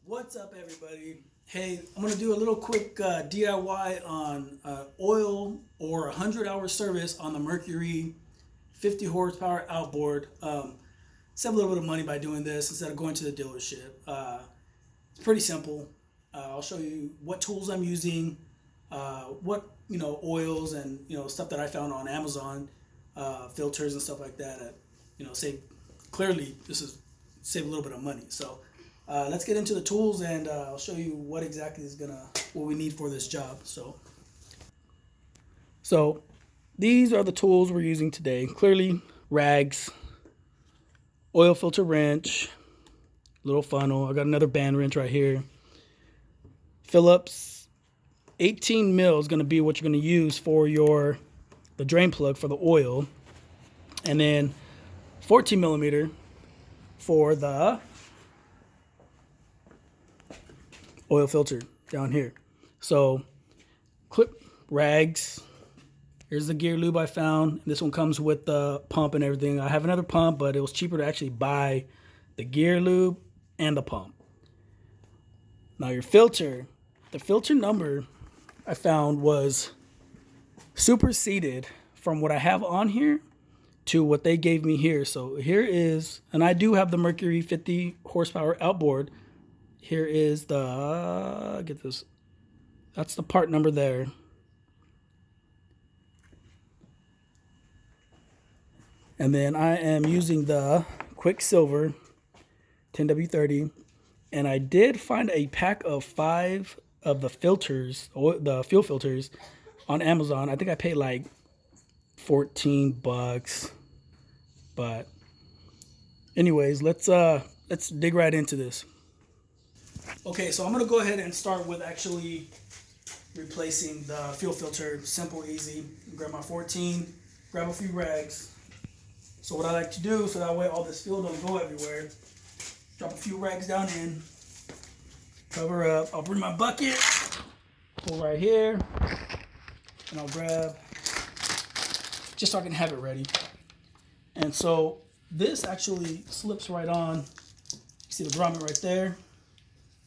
What's up, everybody? Hey, I'm gonna do a little quick DIY on oil or 100-hour service on the Mercury 50 horsepower outboard. Save a little bit of money by doing this instead of going to the dealership. It's pretty simple. I'll show you what tools I'm using, what oils and stuff that I found on Amazon, filters and stuff like that. Save clearly this is save a little bit of money. So. Let's get into the tools and I'll show you what exactly is what we need for this job. So these are the tools we're using today. Clearly, rags, oil filter wrench, little funnel. I got another band wrench right here. Phillips 18 mil is going to be what you're going to use for the drain plug for the oil, and then 14 millimeter for the oil filter down here. So clip rags. Here's the gear lube I found. This one comes with the pump and everything. I have another pump, but it was cheaper to actually buy the gear lube and the pump. Now your filter, the filter number I found was superseded from what I have on here to what they gave me here. So here is, and I do have the Mercury 50 horsepower outboard. Here is get this, that's the part number there. And then I am using the Quicksilver 10W30. And I did find a pack of 5 of the filters, the fuel filters on Amazon. I think I paid like $14. But anyways, let's dig right into this. Okay, so I'm going to go ahead and start with actually replacing the fuel filter. Simple, easy. Grab my 14, grab a few rags. So what I like to do, so that way all this fuel don't go everywhere, drop a few rags down in, cover up. I'll bring my bucket, pull right here, and I'll grab, just so I can have it ready. And so this actually slips right on. You see the grommet right there.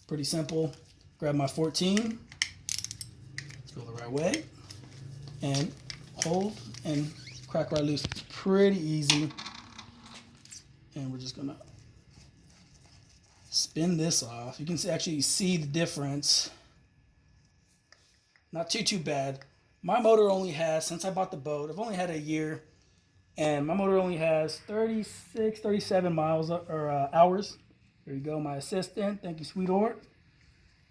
Pretty simple. Grab my 14. Let's go the right way. And hold and crack right loose. It's pretty easy. And we're just gonna spin this off. You can actually see the difference. Not too bad. My motor only has, since I bought the boat, I've only had a year. And my motor only has 36, 37 miles or hours. There you go, my assistant. Thank you, sweetheart.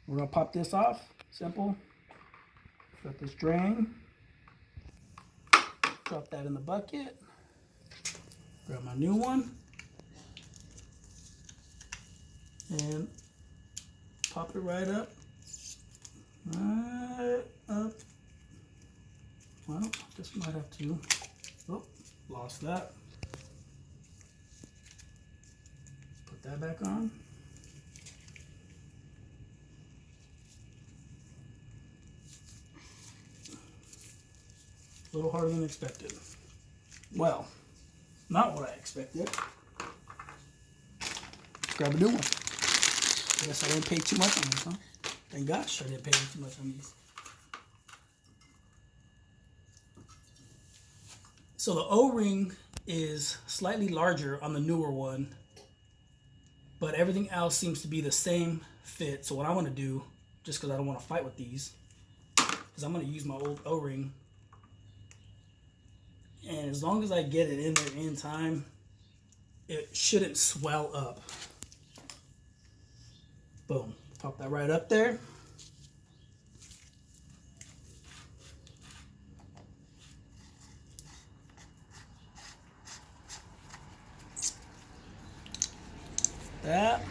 We're gonna pop this off. Simple. Got this drain. Drop that in the bucket. Grab my new one. And pop it right up. Right up. Well, just might have to. Oh, lost that. Put that back on. A little harder than expected. Well, not what I expected. Let's grab a new one. I guess I didn't pay too much on this, huh? Thank gosh I didn't pay too much on these. So the O-ring is slightly larger on the newer one, but everything else seems to be the same fit. So what I want to do, just because I don't want to fight with these, is I'm going to use my old O-ring. And as long as I get it in there in time, it shouldn't swell up. Boom. Pop that right up there. That.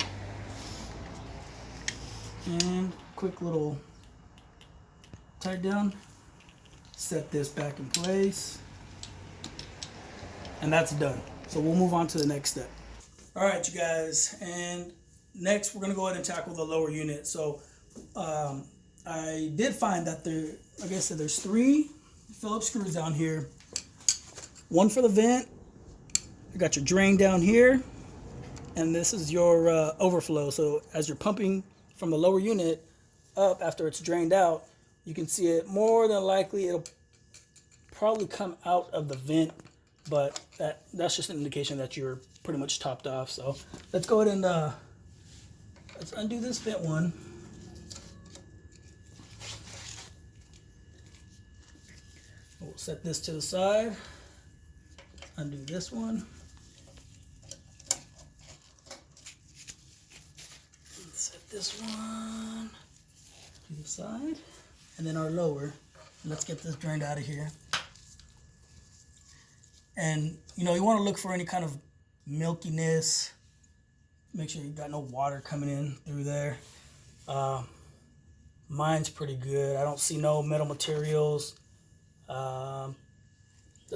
And quick little tight down. Set this back in place. And that's done. So we'll move on to the next step. All right, you guys. And next, we're going to go ahead and tackle the lower unit. So I did find that like I said, there's 3 Phillips screws down here. One for the vent. You got your drain down here. And this is your overflow. So as you're pumping from the lower unit up after it's drained out, you can see it more than likely it'll probably come out of the vent, but that's just an indication that you're pretty much topped off. So let's go ahead and let's undo this vent one. We'll set this to the side, undo this one. Set this one to the side, and then our lower. Let's get this drained out of here. And you know, you want to look for any kind of milkiness. Make sure you got no water coming in through there. Mine's pretty good. I don't see no metal materials. The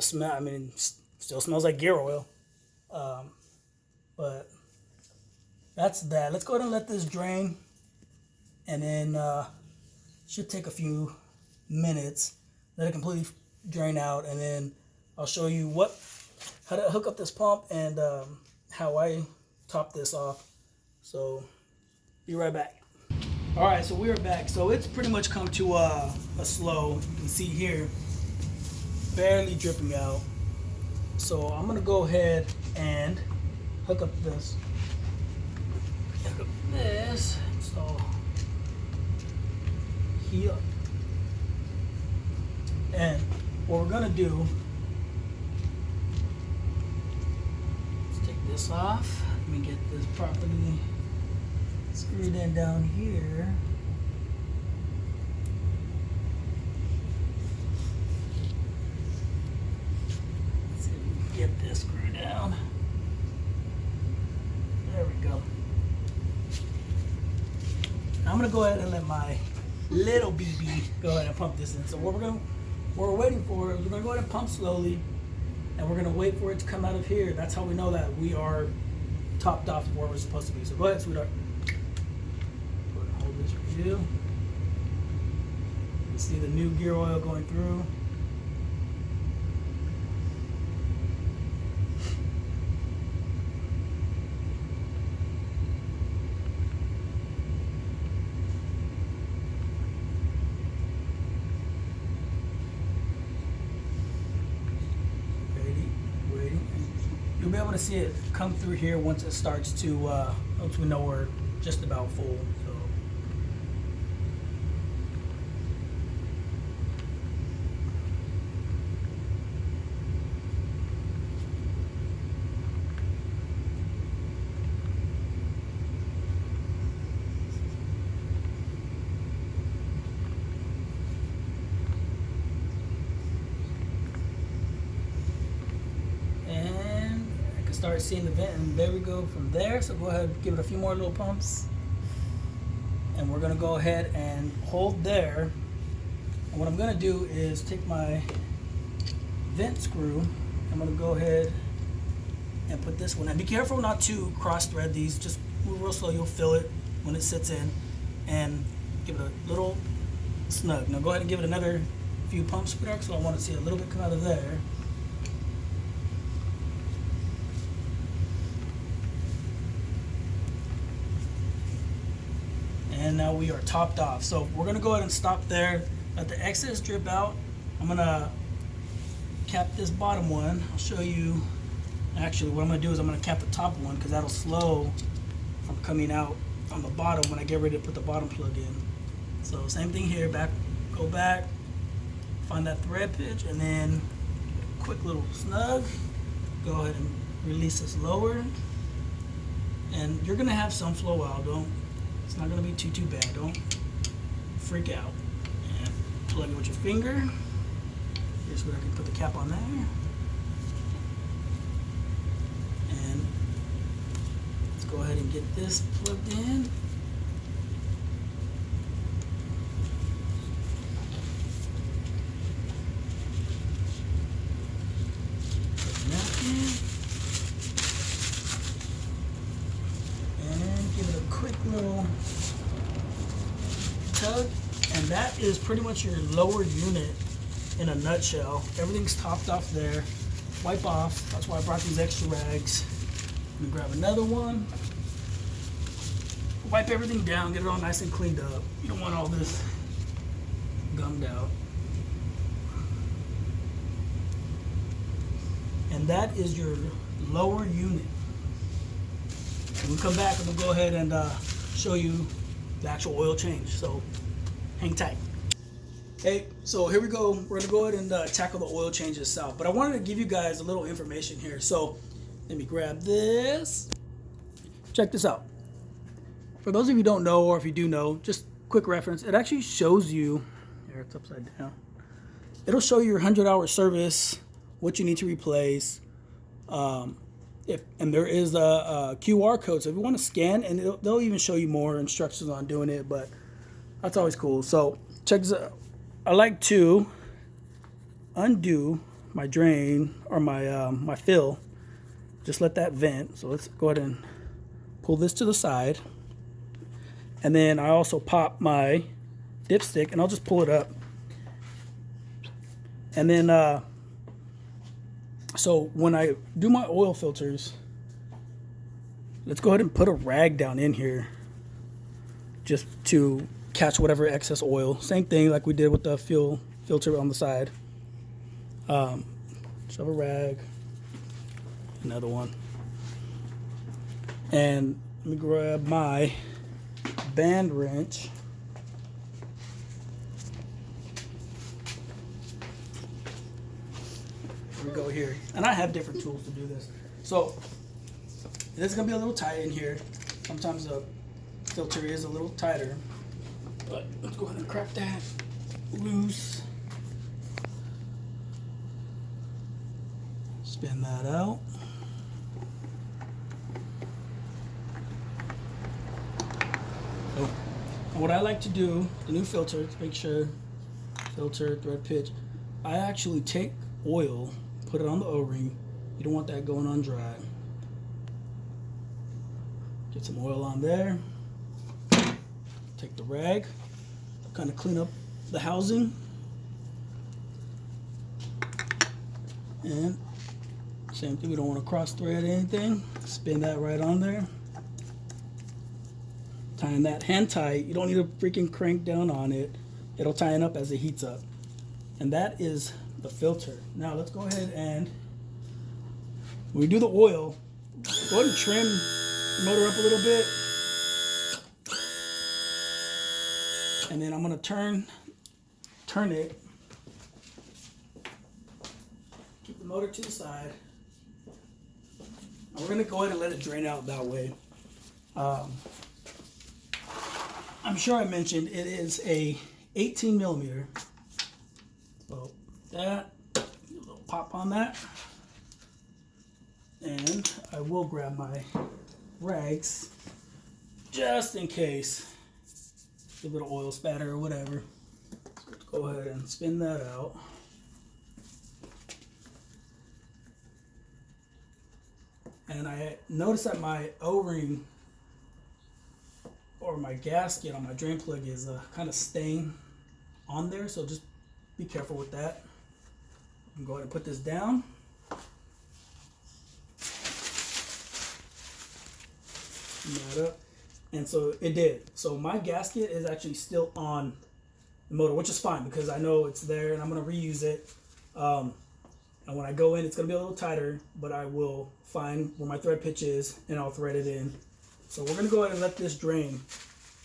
smell, I mean, still smells like gear oil. But that's that. Let's go ahead and let this drain, and then should take a few minutes. Let it completely drain out, and then I'll show you how to hook up this pump and how I top this off. So be right back. All right, so we are back. So it's pretty much come to a slow. You can see here, barely dripping out. So I'm gonna go ahead and hook up this. Install here. And what we're gonna do, let's take this off. Let me get this properly screwed in down here. Let's see if we can get this screwed down. There we go. Now I'm gonna go ahead and let my little BB go ahead and pump this in. So what we're waiting for is we're gonna go ahead and pump slowly, and we're gonna wait for it to come out of here. That's how we know that we are topped off where we're supposed to be. So go ahead, sweetheart. Go ahead and hold this for you. You can see the new gear oil going through. You'll be able to see it come through here once it starts to, once we know we're just about full. So. Start seeing the vent, and there we go from there. So go ahead and give it a few more little pumps, and we're gonna go ahead and hold there. And what I'm gonna do is take my vent screw. I'm gonna go ahead and put this one, and be careful not to cross thread these. Just move real slow, you'll feel it when it sits in, and give it a little snug. Now go ahead and give it another few pumps, so I want to see a little bit come out of there. And now we are topped off. So we're gonna go ahead and stop there, let the excess drip out. I'm gonna cap this bottom one. I'll show you, actually what I'm gonna do is I'm gonna cap the top one, because that'll slow from coming out on the bottom when I get ready to put the bottom plug in. So same thing here, go back, find that thread pitch, and then quick little snug. Go ahead and release this lower. And you're gonna have some flow out, it's not gonna be too bad. Don't freak out. And plug it with your finger. Here's where I can put the cap on there. And let's go ahead and get this plugged in. Put that in. And give it a quick little tug, and that is pretty much your lower unit in a nutshell. Everything's topped off there. Wipe off. That's why I brought these extra rags. Let me grab another one. wipe everything down, get it all nice and cleaned up. You don't want all this gummed out. And that is your lower unit. When we come back, I'm gonna go ahead and show you the actual oil change. So hang tight. Hey, so here we go. We're gonna go ahead and tackle the oil change itself. But I wanted to give you guys a little information here. So let me grab this. Check this out. For those of you who don't know, or if you do know, just quick reference, it actually shows you, here it's upside down. It'll show you your 100-hour service, what you need to replace. And there is a QR code, so if you want to scan, and they'll even show you more instructions on doing it, but that's always cool. So check this out. I like to undo my drain or my fill. Just let that vent. So let's go ahead and pull this to the side. And then I also pop my dipstick, and I'll just pull it up. And then, so when I do my oil filters, let's go ahead and put a rag down in here just to catch whatever excess oil. Same thing like we did with the fuel filter on the side. Shove a rag, another one. And let me grab my band wrench. Here we go here. And I have different tools to do this. So this is gonna be a little tight in here. Sometimes the filter is a little tighter. But let's go ahead and crack that loose. Spin that out. So what I like to do, the new filter, to make sure, filter, thread pitch, I actually take oil, put it on the O-ring. You don't want that going on dry. Get some oil on there. Take the rag, kind of clean up the housing, and same thing, we don't want to cross thread anything. Spin that right on there. Tying that hand tight. You don't need to freaking crank down on it. It'll tighten up as it heats up. And that is the filter. Now let's go ahead and, when we do the oil, go ahead and trim the motor up a little bit. And then I'm gonna turn it, keep the motor to the side. And we're gonna go ahead and let it drain out that way. I'm sure I mentioned it is a 18 millimeter. So that, a little pop on that. And I will grab my rags just in case. A little oil spatter or whatever. So let's go ahead and spin that out. And I noticed that my O-ring or my gasket on my drain plug is kind of staying on there, so just be careful with that. I'm going to go ahead and put this down. Spin that up. And so it did. So my gasket is actually still on the motor, which is fine because I know it's there and I'm going to reuse it. And when I go in, it's going to be a little tighter, but I will find where my thread pitch is and I'll thread it in. So we're going to go ahead and let this drain,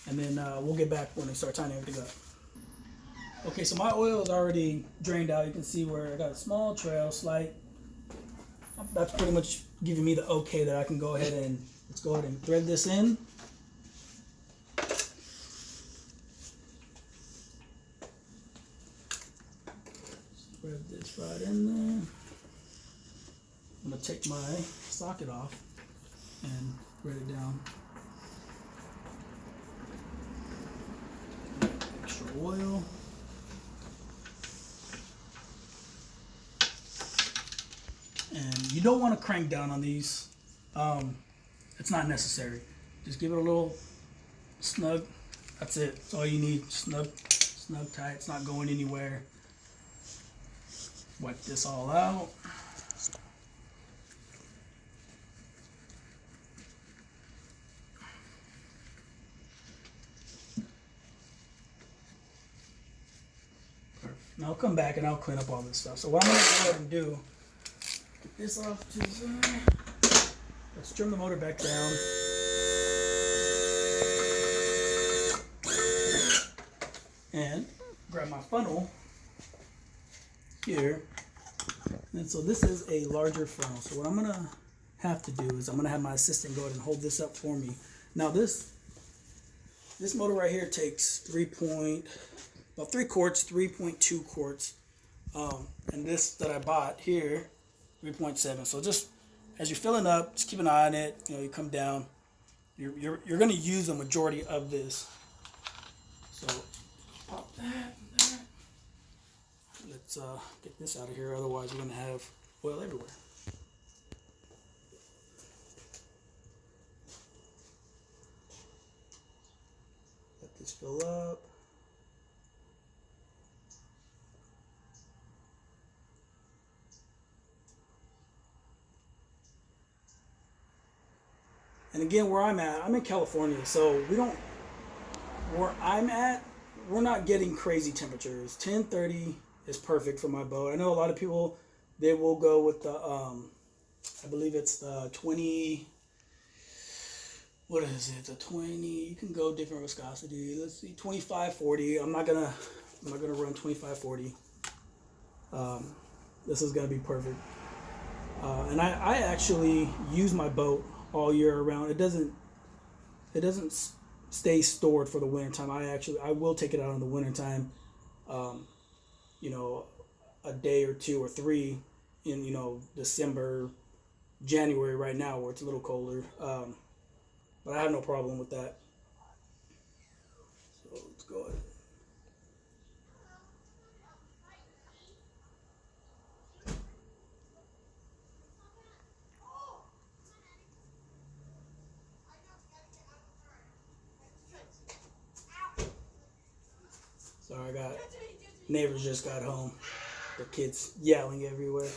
and then we'll get back when I start tightening everything up. Okay, so my oil is already drained out. You can see where I got a small trail, slight. That's pretty much giving me the okay that I can go ahead and, let's go ahead and thread this in. Thread this right in there. I'm going to take my socket off and thread it down. Extra oil. And you don't want to crank down on these. It's not necessary. Just give it a little snug. That's it. That's all you need. Snug tight. It's not going anywhere. Wipe this all out. And I'll come back and I'll clean up all this stuff. So what I'm going to go ahead and do, get this off to the side. Let's trim the motor back down. And grab my funnel here. And so this is a larger funnel. So what I'm going to have to do is I'm going to have my assistant go ahead and hold this up for me. Now this motor right here takes about 3 quarts, 3.2 quarts. And this that I bought here, 3.7. So just as you're filling up, just keep an eye on it. You know, you come down. You're going to use a majority of this. So pop that. Let's get this out of here. Otherwise, we're going to have oil everywhere. Let this fill up. And again, where I'm at, I'm in California, so where I'm at, we're not getting crazy temperatures. 10-30 is perfect for my boat. I know a lot of people, they will go with the, I believe it's the 20, what is it, the 20, you can go different viscosity. Let's see, 25-40. I'm not gonna run 25-40. This is gonna be perfect. And I actually use my boat all year around. It doesn't stay stored for the winter time. I will take it out in the winter time, you know, a day or 2 or 3 in, you know, December, January right now where it's a little colder. But I have no problem with that. So let's go ahead. Sorry, neighbors just got home. The kids yelling everywhere.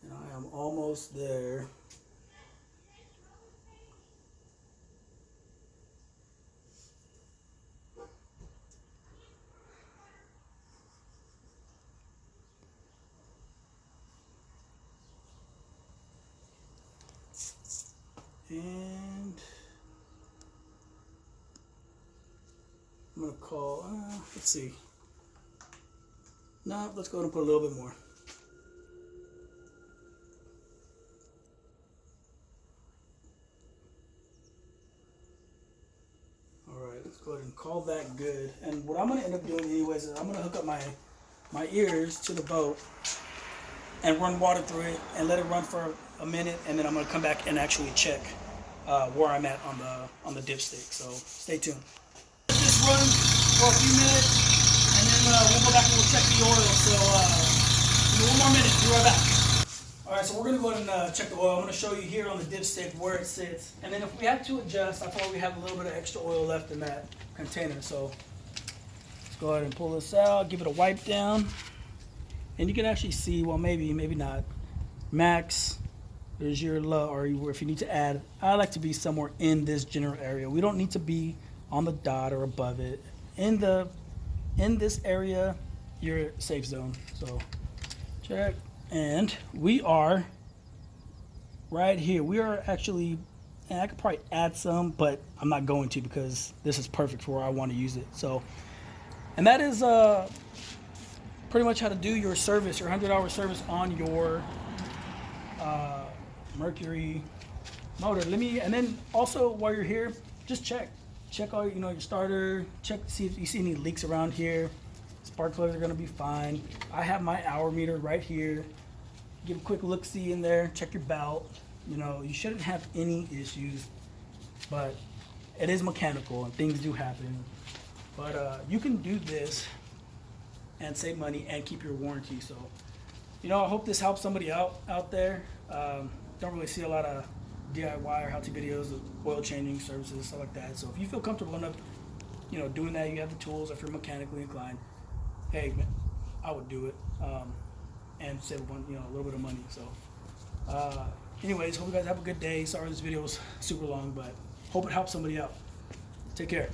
And I am almost there. And I'm going to call, let's see. No, let's go ahead and put a little bit more. All right, let's go ahead and call that good. And what I'm going to end up doing anyways is I'm going to hook up my ears to the boat and run water through it and let it run for a minute, and then I'm going to come back and actually check where I'm at on the dipstick. So stay tuned. Just run for a few minutes, and then we'll go back and we'll check the oil. So give me 1 more minute. Be right back. All right, so we're going to go ahead and check the oil. I'm going to show you here on the dipstick where it sits, and then if we have to adjust, I thought we have a little bit of extra oil left in that container. So let's go ahead and pull this out, give it a wipe down, and you can actually see, well, maybe not, max. There's your low, or if you need to add, I like to be somewhere in this general area. We don't need to be on the dot or above it. In this area, your safe zone. So check, and we are right here. We are actually, and I could probably add some, but I'm not going to because this is perfect for where I want to use it. So, and that is pretty much how to do your service, your 100-hour service on your Mercury motor. And then also while you're here, just check all your starter, check to see if you see any leaks around here. Spark plugs are gonna be fine. I have my hour meter right here. Give a quick look-see in there, check your belt. You shouldn't have any issues, but it is mechanical and things do happen. But you can do this and save money and keep your warranty. So, I hope this helps somebody out there. Don't really see a lot of DIY or how-to videos of oil changing services, stuff like that. So if you feel comfortable enough, doing that, you have the tools. If you're mechanically inclined, hey, man, I would do it and save a little bit of money. So, anyways, hope you guys have a good day. Sorry this video was super long, but hope it helps somebody out. Take care.